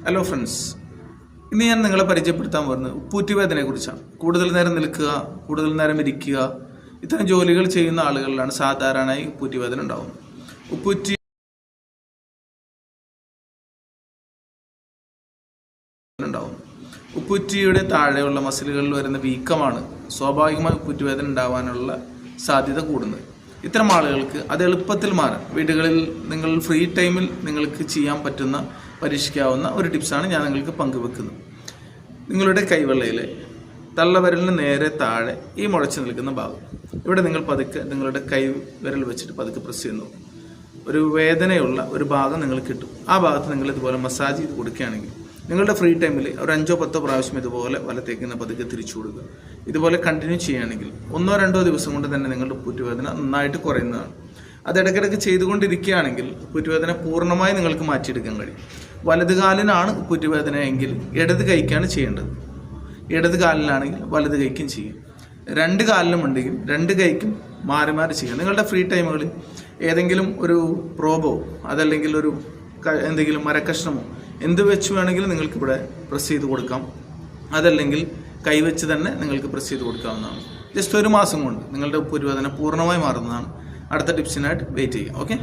Hello friends, ഇന്ന് ഞാൻ നിങ്ങളെ പരിചയപ്പെടുത്താൻ പോകുന്നത് ഉപ്പൂറ്റുവേദനയെ കുറിച്ചാണ്. കൂടുതൽ നേരം നിൽക്കുക, കൂടുതൽ നേരം ഇരിക്കുക, ഇത്തരം ജോലികൾ ചെയ്യുന്ന ആളുകളിലാണ് സാധാരണയായി ഉപ്പൂറ്റുവേദന ഉണ്ടാകുന്നത്. ഉപ്പൂറ്റിയുടെ താഴെയുള്ള മസിലുകളിൽ വരുന്ന വീക്കമാണ് സ്വാഭാവികമായി ഉപ്പൂറ്റുവേദന ഉണ്ടാകാനുള്ള സാധ്യത കൂടുന്നത്. ഇത്തരം ആളുകൾക്ക് അത് എളുപ്പത്തിൽ മാറാം. വീടുകളിൽ നിങ്ങൾ ഫ്രീ ടൈമിൽ നിങ്ങൾക്ക് ചെയ്യാൻ പറ്റുന്ന, പരീക്ഷിക്കാവുന്ന ഒരു ടിപ്സാണ് ഞാൻ നിങ്ങൾക്ക് പങ്കുവെക്കുന്നത്. നിങ്ങളുടെ കൈവെള്ളയിലെ തള്ളവിരലിന് നേരെ താഴെ ഈ മുഴച്ചു നിൽക്കുന്ന ഭാഗം, ഇവിടെ നിങ്ങൾ പതുക്കെ നിങ്ങളുടെ കൈവിരൽ വെച്ചിട്ട് പതുക്കെ പ്രസ് ചെയ്യുന്നു. ഒരു വേദനയുള്ള ഒരു ഭാഗം നിങ്ങൾ കിട്ടും. ആ ഭാഗത്ത് നിങ്ങൾ ഇതുപോലെ മസാജ് ചെയ്ത് കൊടുക്കുകയാണെങ്കിൽ നിങ്ങളുടെ ഫ്രീ ടൈമിൽ ഒരു 5-10 പ്രാവശ്യം ഇതുപോലെ വലത്തേക്ക് പതുക്കെ തിരിച്ചു കൊടുക്കുക. ഇതുപോലെ കണ്ടിന്യൂ ചെയ്യുകയാണെങ്കിൽ 1-2 ദിവസം കൊണ്ട് തന്നെ നിങ്ങളുടെ ഉപ്പൂറ്റുവേദന നന്നായിട്ട് കുറയുന്നതാണ്. അത് ഇടയ്ക്കിടയ്ക്ക് ചെയ്തുകൊണ്ടിരിക്കുകയാണെങ്കിൽ ഉപ്പൂറ്റുവേദന പൂർണ്ണമായി നിങ്ങൾക്ക് മാറ്റിയെടുക്കാൻ കഴിയും. വലത് കാലിനാണ് ഉപ്പൂറ്റുവേദന എങ്കിൽ ഇടത് കൈക്കാണ് ചെയ്യേണ്ടത്. ഇടത് കാലിലാണെങ്കിൽ വലത് കൈക്കും ചെയ്യും. 2 കാലിലും ഉണ്ടെങ്കിൽ 2 കൈക്കും മാറി മാറി ചെയ്യുക. നിങ്ങളുടെ ഫ്രീ ടൈമുകളിൽ ഏതെങ്കിലും ഒരു പ്രോബോ അതല്ലെങ്കിൽ ഒരു എന്തെങ്കിലും മരക്കഷ്ണമോ എന്ത് വെച്ച് വേണമെങ്കിലും നിങ്ങൾക്ക് ഇവിടെ പ്രസ് ചെയ്ത് കൊടുക്കാം. അതല്ലെങ്കിൽ കൈവച്ച് തന്നെ നിങ്ങൾക്ക് പ്രസ് ചെയ്ത് കൊടുക്കാവുന്നതാണ്. ജസ്റ്റ് 1 മാസം കൊണ്ട് നിങ്ങളുടെ ഉപ്പൂറ്റുവേദന പൂർണ്ണമായി മാറുന്നതാണ്. അടുത്ത ടിപ്സിനായിട്ട് വെയിറ്റ് ചെയ്യുക. ഓക്കെ.